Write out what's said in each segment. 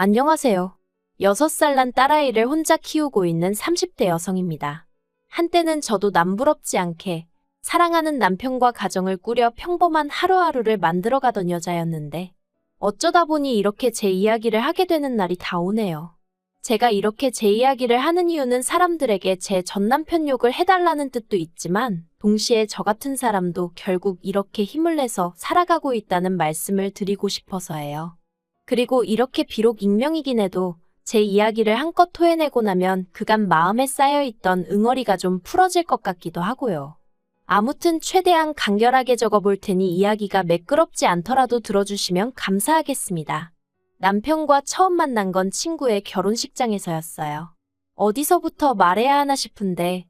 안녕하세요. 6살 난 딸아이를 혼자 키우고 있는 30대 여성입니다. 한때는 저도 남부럽지 않게 사랑하는 남편과 가정을 꾸려 평범한 하루하루를 만들어가던 여자였는데 어쩌다 보니 이렇게 제 이야기를 하게 되는 날이 다 오네요. 제가 이렇게 제 이야기를 하는 이유는 사람들에게 제 전 남편 욕을 해달라는 뜻도 있지만 동시에 저 같은 사람도 결국 이렇게 힘을 내서 살아가고 있다는 말씀을 드리고 싶어서예요. 그리고 이렇게 비록 익명이긴 해도 제 이야기를 한껏 토해내고 나면 그간 마음에 쌓여있던 응어리가 좀 풀어질 것 같기도 하고요. 아무튼 최대한 간결하게 적어볼 테니 이야기가 매끄럽지 않더라도 들어주시면 감사하겠습니다. 남편과 처음 만난 건 친구의 결혼식장에서였어요. 어디서부터 말해야 하나 싶은데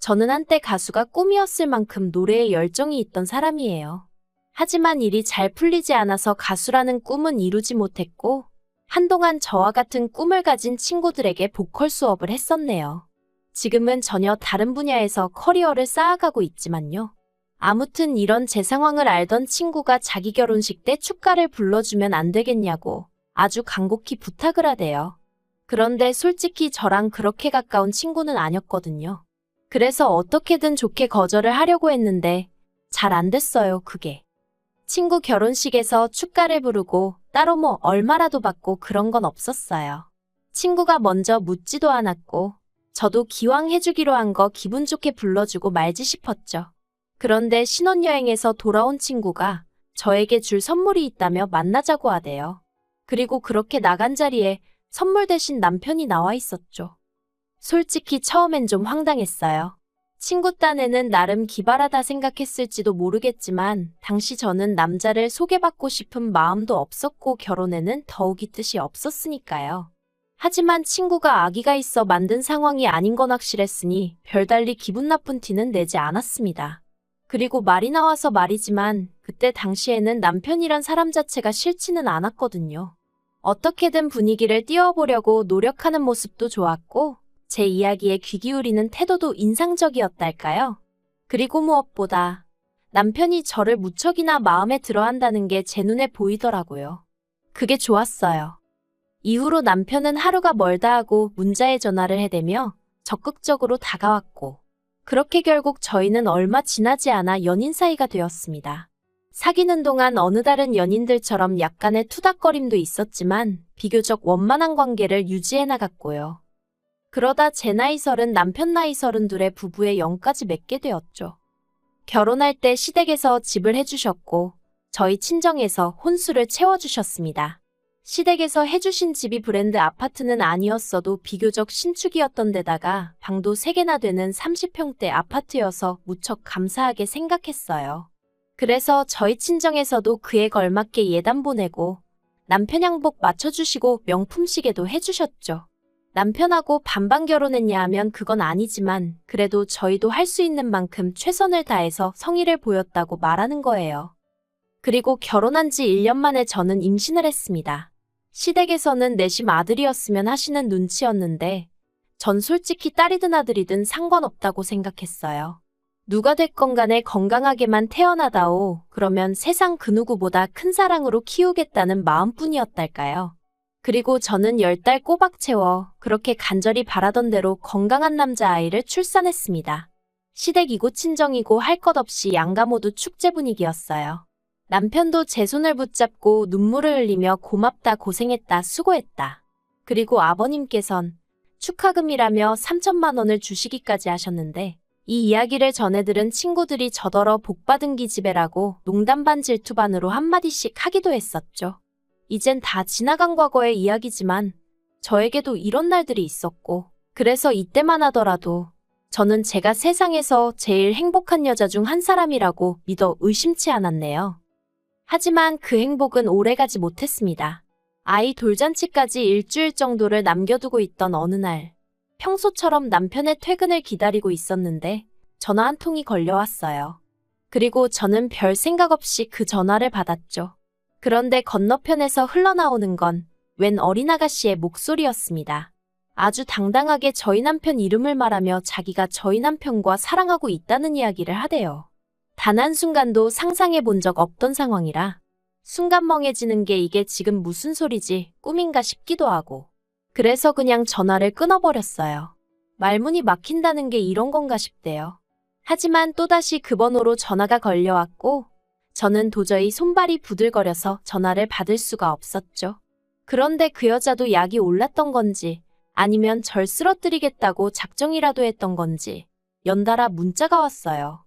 저는 한때 가수가 꿈이었을 만큼 노래에 열정이 있던 사람이에요. 하지만 일이 잘 풀리지 않아서 가수라는 꿈은 이루지 못했고 한동안 저와 같은 꿈을 가진 친구들에게 보컬 수업을 했었네요. 지금은 전혀 다른 분야에서 커리어를 쌓아가고 있지만요. 아무튼 이런 제 상황을 알던 친구가 자기 결혼식 때 축가를 불러주면 안 되겠냐고 아주 간곡히 부탁을 하대요. 그런데 솔직히 저랑 그렇게 가까운 친구는 아니었거든요. 그래서 어떻게든 좋게 거절을 하려고 했는데 잘 안 됐어요, 그게. 친구 결혼식에서 축가를 부르고 따로 뭐 얼마라도 받고 그런 건 없었어요. 친구가 먼저 묻지도 않았고 저도 기왕 해주기로 한 거 기분 좋게 불러주고 말지 싶었죠. 그런데 신혼여행에서 돌아온 친구가 저에게 줄 선물이 있다며 만나자고 하대요. 그리고 그렇게 나간 자리에 선물 대신 남편이 나와 있었죠. 솔직히 처음엔 좀 황당했어요. 친구 딴에는 나름 기발하다 생각했을지도 모르겠지만 당시 저는 남자를 소개받고 싶은 마음도 없었고 결혼에는 더욱이 뜻이 없었으니까요. 하지만 친구가 아기가 있어 만든 상황이 아닌 건 확실했으니 별달리 기분 나쁜 티는 내지 않았습니다. 그리고 말이 나와서 말이지만 그때 당시에는 남편이란 사람 자체가 싫지는 않았거든요. 어떻게든 분위기를 띄워보려고 노력하는 모습도 좋았고 제 이야기에 귀 기울이는 태도도 인상적이었달까요? 그리고 무엇보다 남편이 저를 무척이나 마음에 들어한다는 게 제 눈에 보이더라고요. 그게 좋았어요. 이후로 남편은 하루가 멀다 하고 문자에 전화를 해대며 적극적으로 다가왔고 그렇게 결국 저희는 얼마 지나지 않아 연인 사이가 되었습니다. 사귀는 동안 어느 다른 연인들처럼 약간의 투닥거림도 있었지만 비교적 원만한 관계를 유지해 나갔고요. 그러다 제 나이 30, 남편 나이 32의 부부의 영까지 맺게 되었죠. 결혼할 때 시댁에서 집을 해주셨고 저희 친정에서 혼수를 채워주셨습니다. 시댁에서 해주신 집이 브랜드 아파트는 아니었어도 비교적 신축이었던 데다가 방도 3개나 되는 30평대 아파트여서 무척 감사하게 생각했어요. 그래서 저희 친정에서도 그에 걸맞게 예단 보내고 남편 양복 맞춰주시고 명품 시계도 해주셨죠. 남편하고 반반 결혼했냐 하면 그건 아니지만 그래도 저희도 할 수 있는 만큼 최선을 다해서 성의를 보였다고 말하는 거예요. 그리고 결혼한 지 1년 만에 저는 임신을 했습니다. 시댁에서는 내심 아들이었으면 하시는 눈치였는데 전 솔직히 딸이든 아들이든 상관없다고 생각했어요. 누가 됐건 간에 건강하게만 태어나다오 그러면 세상 그 누구보다 큰 사랑으로 키우겠다는 마음뿐이었달까요. 그리고 저는 10달 꼬박 채워 그렇게 간절히 바라던 대로 건강한 남자아이를 출산했습니다. 시댁이고 친정이고 할 것 없이 양가 모두 축제 분위기였어요. 남편도 제 손을 붙잡고 눈물을 흘리며 고맙다 고생했다 수고했다. 그리고 아버님께선 축하금이라며 3천만 원을 주시기까지 하셨는데 이 이야기를 전해들은 친구들이 저더러 복받은 기집애라고 농담 반 질투 반으로 한마디씩 하기도 했었죠. 이젠 다 지나간 과거의 이야기지만 저에게도 이런 날들이 있었고 그래서 이때만 하더라도 저는 제가 세상에서 제일 행복한 여자 중 한 사람이라고 믿어 의심치 않았네요. 하지만 그 행복은 오래가지 못했습니다. 아이 돌잔치까지 일주일 정도를 남겨두고 있던 어느 날 평소처럼 남편의 퇴근을 기다리고 있었는데 전화 한 통이 걸려왔어요. 그리고 저는 별 생각 없이 그 전화를 받았죠. 그런데 건너편에서 흘러나오는 건 웬 어린아가씨의 목소리였습니다. 아주 당당하게 저희 남편 이름을 말하며 자기가 저희 남편과 사랑하고 있다는 이야기를 하대요. 단 한순간도 상상해 본 적 없던 상황이라 순간 멍해지는 게 이게 지금 무슨 소리지, 꿈인가 싶기도 하고. 그래서 그냥 전화를 끊어버렸어요. 말문이 막힌다는 게 이런 건가 싶대요. 하지만 또다시 그 번호로 전화가 걸려왔고 저는 도저히 손발이 부들거려서 전화를 받을 수가 없었죠. 그런데 그 여자도 약이 올랐던 건지 아니면 절 쓰러뜨리겠다고 작정이라도 했던 건지 연달아 문자가 왔어요.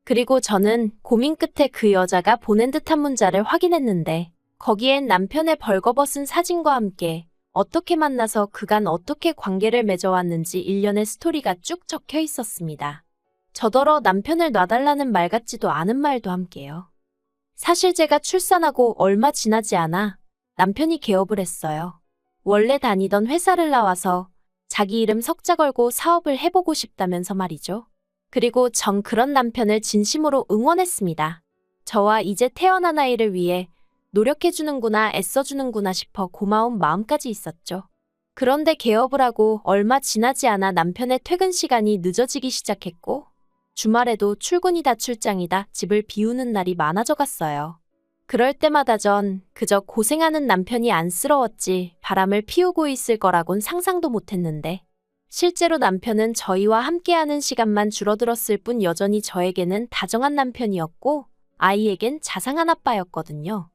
그리고 저는 고민 끝에 그 여자가 보낸 듯한 문자를 확인했는데 거기엔 남편의 벌거벗은 사진과 함께 어떻게 만나서 그간 어떻게 관계를 맺어왔는지 일련의 스토리가 쭉 적혀 있었습니다. 저더러 남편을 놔달라는 말 같지도 않은 말도 함께요. 사실 제가 출산하고 얼마 지나지 않아 남편이 개업을 했어요. 원래 다니던 회사를 나와서 자기 이름 석자 걸고 사업을 해보고 싶다면서 말이죠. 그리고 전 그런 남편을 진심으로 응원했습니다. 저와 이제 태어난 아이를 위해 노력해주는구나, 애써주는구나 싶어 고마운 마음까지 있었죠. 그런데 개업을 하고 얼마 지나지 않아 남편의 퇴근 시간이 늦어지기 시작했고 주말에도 출근이다 출장이다 집을 비우는 날이 많아져 갔어요. 그럴 때마다 전 그저 고생하는 남편이 안쓰러웠지 바람을 피우고 있을 거라곤 상상도 못했는데 실제로 남편은 저희와 함께하는 시간만 줄어들었을 뿐 여전히 저에게는 다정한 남편이었고 아이에겐 자상한 아빠였거든요.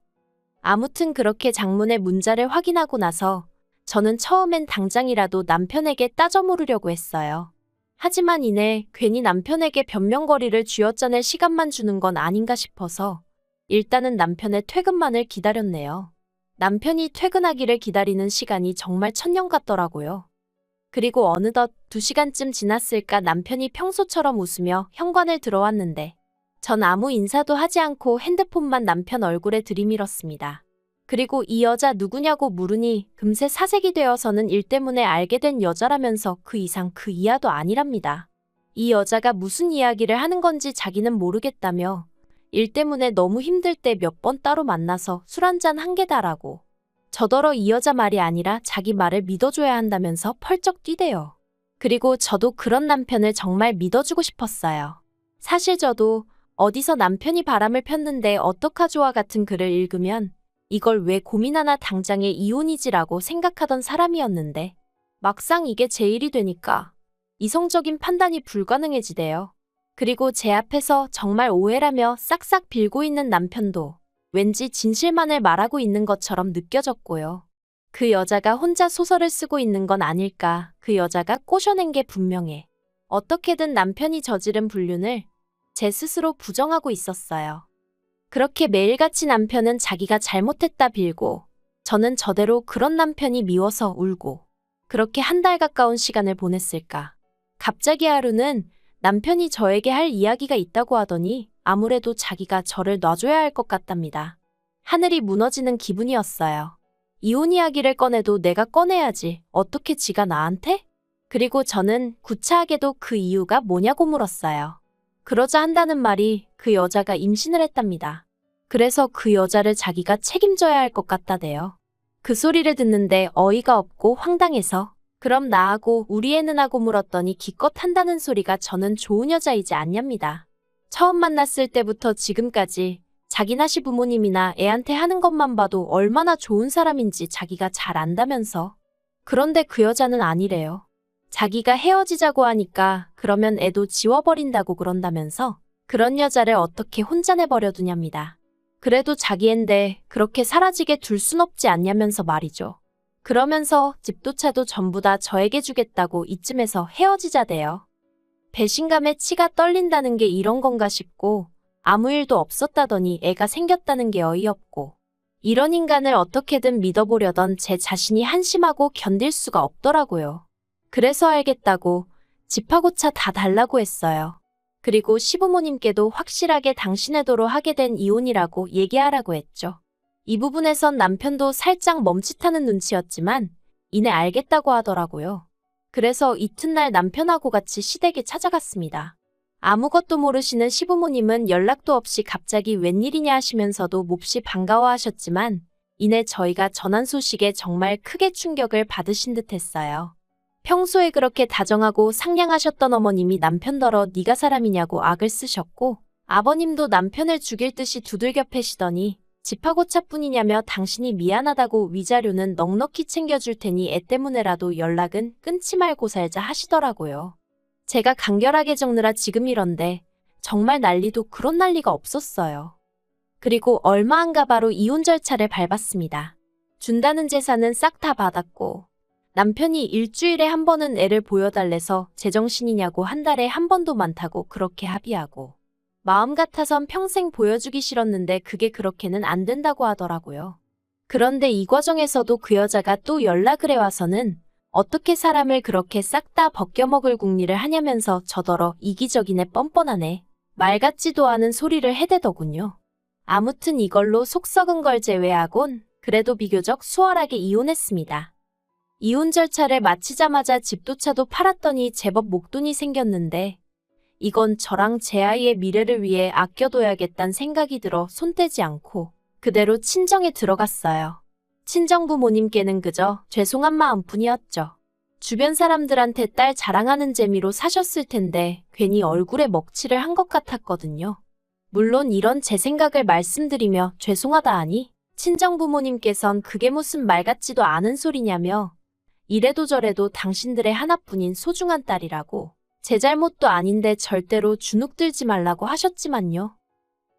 아무튼 그렇게 장문의 문자를 확인하고 나서 저는 처음엔 당장이라도 남편에게 따져 물으려고 했어요. 하지만 이내 괜히 남편에게 변명거리를 쥐어짜낼 시간만 주는 건 아닌가 싶어서 일단은 남편의 퇴근만을 기다렸네요. 남편이 퇴근하기를 기다리는 시간이 정말 천년 같더라고요. 그리고 어느덧 2시간쯤 지났을까 남편이 평소처럼 웃으며 현관을 들어왔는데 전 아무 인사도 하지 않고 핸드폰만 남편 얼굴에 들이밀었습니다. 그리고 이 여자 누구냐고 물으니 금세 사색이 되어서는 일 때문에 알게 된 여자라면서 그 이상 그 이하도 아니랍니다. 이 여자가 무슨 이야기를 하는 건지 자기는 모르겠다며 일 때문에 너무 힘들 때 몇 번 따로 만나서 술 한잔 한 게다라고. 저더러 이 여자 말이 아니라 자기 말을 믿어줘야 한다면서 펄쩍 뛰대요. 그리고 저도 그런 남편을 정말 믿어주고 싶었어요. 사실 저도 어디서 남편이 바람을 폈는데 어떡하죠와 같은 글을 읽으면 이걸 왜 고민하나 당장에 이혼이지라고 생각하던 사람이었는데 막상 이게 제 일이 되니까 이성적인 판단이 불가능해지대요. 그리고 제 앞에서 정말 오해라며 싹싹 빌고 있는 남편도 왠지 진실만을 말하고 있는 것처럼 느껴졌고요. 그 여자가 혼자 소설을 쓰고 있는 건 아닐까. 그 여자가 꼬셔낸 게 분명해. 어떻게든 남편이 저지른 불륜을 제 스스로 부정하고 있었어요. 그렇게 매일같이 남편은 자기가 잘못했다 빌고 저는 저대로 그런 남편이 미워서 울고 그렇게 한 달 가까운 시간을 보냈을까. 갑자기 하루는 남편이 저에게 할 이야기가 있다고 하더니 아무래도 자기가 저를 놔줘야 할 것 같답니다. 하늘이 무너지는 기분이었어요. 이혼 이야기를 꺼내도 내가 꺼내야지. 어떻게 지가 나한테? 그리고 저는 구차하게도 그 이유가 뭐냐고 물었어요. 그러자 한다는 말이 그 여자가 임신을 했답니다. 그래서 그 여자를 자기가 책임져야 할 것 같다대요. 그 소리를 듣는데 어이가 없고 황당해서 그럼 나하고 우리 애는 하고 물었더니 기껏 한다는 소리가 저는 좋은 여자이지 않냐입니다. 처음 만났을 때부터 지금까지 자기나 시부모님이나 애한테 하는 것만 봐도 얼마나 좋은 사람인지 자기가 잘 안다면서. 그런데 그 여자는 아니래요. 자기가 헤어지자고 하니까 그러면 애도 지워버린다고 그런다면서 그런 여자를 어떻게 혼자 내버려두냐입니다. 그래도 자기 앤데 그렇게 사라지게 둘 순 없지 않냐면서 말이죠. 그러면서 집도 차도 전부 다 저에게 주겠다고 이쯤에서 헤어지자대요. 배신감에 치가 떨린다는 게 이런 건가 싶고 아무 일도 없었다더니 애가 생겼다는 게 어이없고 이런 인간을 어떻게든 믿어보려던 제 자신이 한심하고 견딜 수가 없더라고요. 그래서 알겠다고 집하고 차 다 달라고 했어요. 그리고 시부모님께도 확실하게 당신의 도로 하게 된 이혼이라고 얘기하라고 했죠. 이 부분에선 남편도 살짝 멈칫하는 눈치였지만 이내 알겠다고 하더라고요. 그래서 이튿날 남편하고 같이 시댁에 찾아갔습니다. 아무것도 모르시는 시부모님은 연락도 없이 갑자기 웬일이냐 하시면서도 몹시 반가워하셨지만 이내 저희가 전한 소식에 정말 크게 충격을 받으신 듯 했어요. 평소에 그렇게 다정하고 상냥하셨던 어머님이 남편더러 네가 사람이냐고 악을 쓰셨고 아버님도 남편을 죽일 듯이 두들겨 패시더니 집하고 차뿐이냐며 당신이 미안하다고 위자료는 넉넉히 챙겨줄 테니 애 때문에라도 연락은 끊지 말고 살자 하시더라고요. 제가 간결하게 적느라 지금 이런데 정말 난리도 그런 난리가 없었어요. 그리고 얼마 안 가 바로 이혼 절차를 밟았습니다. 준다는 재산은 싹 다 받았고 남편이 일주일에 한 번은 애를 보여달래서 제정신이냐고 한 달에 한 번도 많다고 그렇게 합의하고 마음 같아선 평생 보여주기 싫었는데 그게 그렇게는 안 된다고 하더라고요. 그런데 이 과정에서도 그 여자가 또 연락을 해와서는 어떻게 사람을 그렇게 싹 다 벗겨먹을 궁리를 하냐면서 저더러 이기적이네 뻔뻔하네 말 같지도 않은 소리를 해대더군요. 아무튼 이걸로 속 썩은 걸 제외하곤 그래도 비교적 수월하게 이혼했습니다. 이혼 절차를 마치자마자 집도 차도 팔았더니 제법 목돈이 생겼는데 이건 저랑 제 아이의 미래를 위해 아껴둬야겠다는 생각이 들어 손 떼지 않고 그대로 친정에 들어갔어요. 친정 부모님께는 그저 죄송한 마음뿐이었죠. 주변 사람들한테 딸 자랑하는 재미로 사셨을 텐데 괜히 얼굴에 먹칠을 한 것 같았거든요. 물론 이런 제 생각을 말씀드리며 죄송하다 하니 친정 부모님께선 그게 무슨 말 같지도 않은 소리냐며 이래도 저래도 당신들의 하나뿐인 소중한 딸이라고 제 잘못도 아닌데 절대로 주눅 들지 말라고 하셨지만요.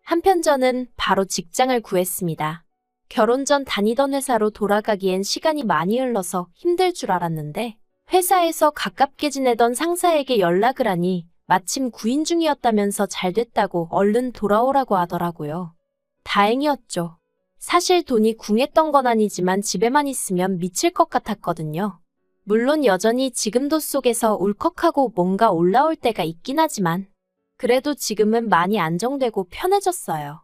한편 저는 바로 직장을 구했습니다. 결혼 전 다니던 회사로 돌아가기엔 시간이 많이 흘러서 힘들 줄 알았는데 회사에서 가깝게 지내던 상사에게 연락을 하니 마침 구인 중이었다면서 잘 됐다고 얼른 돌아오라고 하더라고요. 다행이었죠. 사실 돈이 궁했던 건 아니지만 집에만 있으면 미칠 것 같았거든요. 물론 여전히 지금도 속에서 울컥하고 뭔가 올라올 때가 있긴 하지만 그래도 지금은 많이 안정되고 편해졌어요.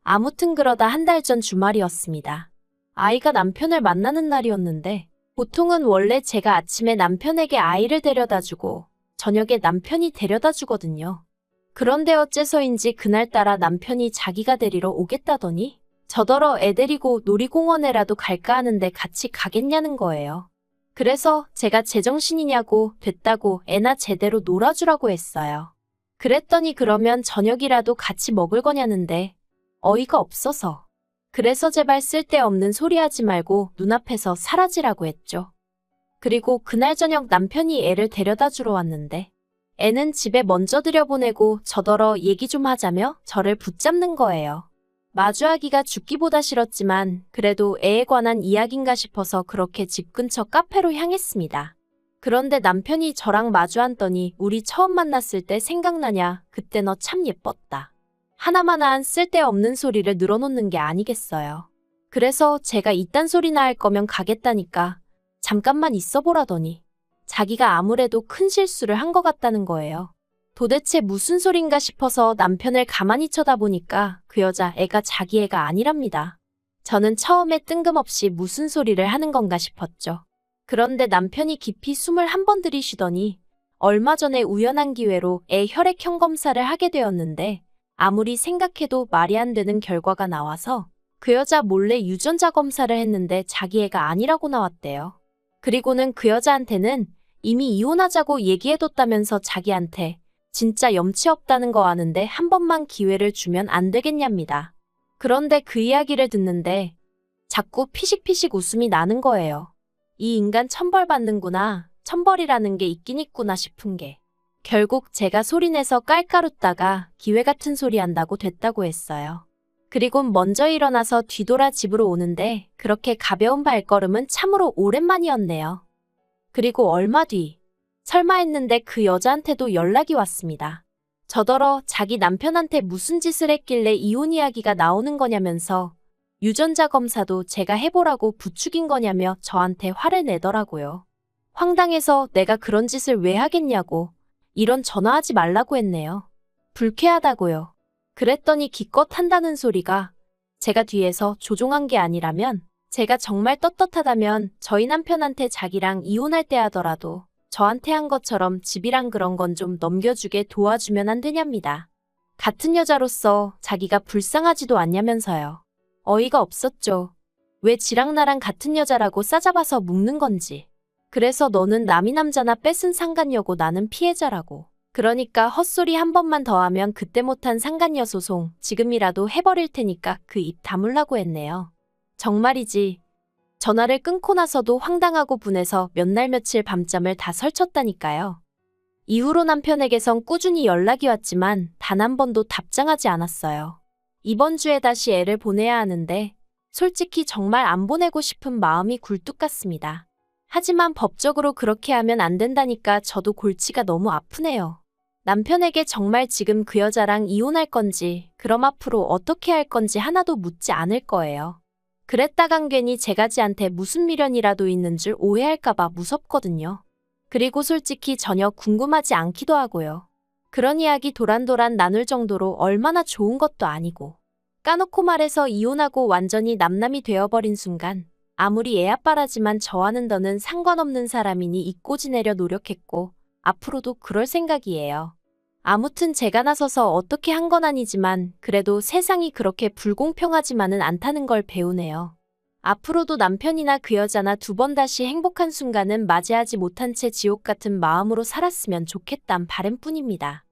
아무튼 그러다 한 달 전 주말이었습니다. 아이가 남편을 만나는 날이었는데 보통은 원래 제가 아침에 남편에게 아이를 데려다주고 저녁에 남편이 데려다주거든요. 그런데 어째서인지 그날따라 남편이 자기가 데리러 오겠다더니 저더러 애 데리고 놀이공원에라도 갈까 하는데 같이 가겠냐는 거예요. 그래서 제가 제정신이냐고 됐다고 애나 제대로 놀아주라고 했어요. 그랬더니 그러면 저녁이라도 같이 먹을 거냐는데 어이가 없어서. 그래서 제발 쓸데없는 소리 하지 말고 눈앞에서 사라지라고 했죠. 그리고 그날 저녁 남편이 애를 데려다 주러 왔는데 애는 집에 먼저 들여보내고 저더러 얘기 좀 하자며 저를 붙잡는 거예요. 마주하기가 죽기보다 싫었지만 그래도 애에 관한 이야기인가 싶어서 그렇게 집 근처 카페로 향했습니다. 그런데 남편이 저랑 마주 앉더니 우리 처음 만났을 때 생각나냐? 그때 너 참 예뻤다. 하나마나한 쓸데없는 소리를 늘어놓는 게 아니겠어요. 그래서 제가 이딴 소리나 할 거면 가겠다니까 잠깐만 있어보라더니 자기가 아무래도 큰 실수를 한 것 같다는 거예요. 도대체 무슨 소린가 싶어서 남편을 가만히 쳐다보니까 그 여자 애가 자기 애가 아니랍니다. 저는 처음에 뜬금없이 무슨 소리를 하는 건가 싶었죠. 그런데 남편이 깊이 숨을 한 번 들이쉬더니 얼마 전에 우연한 기회로 애 혈액형 검사를 하게 되었는데 아무리 생각해도 말이 안 되는 결과가 나와서 그 여자 몰래 유전자 검사를 했는데 자기 애가 아니라고 나왔대요. 그리고는 그 여자한테는 이미 이혼하자고 얘기해뒀다면서 자기한테 진짜 염치 없다는 거 아는데 한 번만 기회를 주면 안 되겠냐입니다. 그런데 그 이야기를 듣는데 자꾸 피식피식 웃음이 나는 거예요. 이 인간 천벌 받는구나, 천벌이라는 게 있긴 있구나 싶은 게. 결국 제가 소리내서 깔깔 웃다가 기회 같은 소리 한다고 됐다고 했어요. 그리곤 먼저 일어나서 뒤돌아 집으로 오는데 그렇게 가벼운 발걸음은 참으로 오랜만이었네요. 그리고 얼마 뒤 설마 했는데 그 여자한테도 연락이 왔습니다. 저더러 자기 남편한테 무슨 짓을 했길래 이혼 이야기가 나오는 거냐면서 유전자 검사도 제가 해보라고 부추긴 거냐며 저한테 화를 내더라고요. 황당해서 내가 그런 짓을 왜 하겠냐고 이런 전화하지 말라고 했네요. 불쾌하다고요. 그랬더니 기껏 한다는 소리가 제가 뒤에서 조종한 게 아니라면 제가 정말 떳떳하다면 저희 남편한테 자기랑 이혼할 때 하더라도 저한테 한 것처럼 집이랑 그런 건 좀 넘겨주게 도와주면 안 되냐입니다. 같은 여자로서 자기가 불쌍하지도 않냐면서요. 어이가 없었죠. 왜 지랑 나랑 같은 여자라고 싸잡아서 묵는 건지. 그래서 너는 남이 남자나 뺏은 상관여고 나는 피해자라고. 그러니까 헛소리 한 번만 더 하면 그때 못한 상간녀 소송 지금이라도 해버릴 테니까 그 입 다물라고 했네요. 정말이지. 전화를 끊고 나서도 황당하고 분해서 몇 날 며칠 밤잠을 다 설쳤다니까요. 이후로 남편에게선 꾸준히 연락이 왔지만 단 한 번도 답장하지 않았어요. 이번 주에 다시 애를 보내야 하는데 솔직히 정말 안 보내고 싶은 마음이 굴뚝 같습니다. 하지만 법적으로 그렇게 하면 안 된다니까 저도 골치가 너무 아프네요. 남편에게 정말 지금 그 여자랑 이혼할 건지, 그럼 앞으로 어떻게 할 건지 하나도 묻지 않을 거예요. 그랬다간 괜히 제가 지한테 무슨 미련이라도 있는 줄 오해할까봐 무섭거든요. 그리고 솔직히 전혀 궁금하지 않기도 하고요. 그런 이야기 도란도란 나눌 정도로 얼마나 좋은 것도 아니고. 까놓고 말해서 이혼하고 완전히 남남이 되어버린 순간 아무리 애 아빠라지만 저와는 더는 상관없는 사람이니 잊고 지내려 노력했고 앞으로도 그럴 생각이에요. 아무튼 제가 나서서 어떻게 한 건 아니지만 그래도 세상이 그렇게 불공평하지만은 않다는 걸 배우네요. 앞으로도 남편이나 그 여자나 두 번 다시 행복한 순간은 맞이하지 못한 채 지옥 같은 마음으로 살았으면 좋겠단 바람뿐입니다.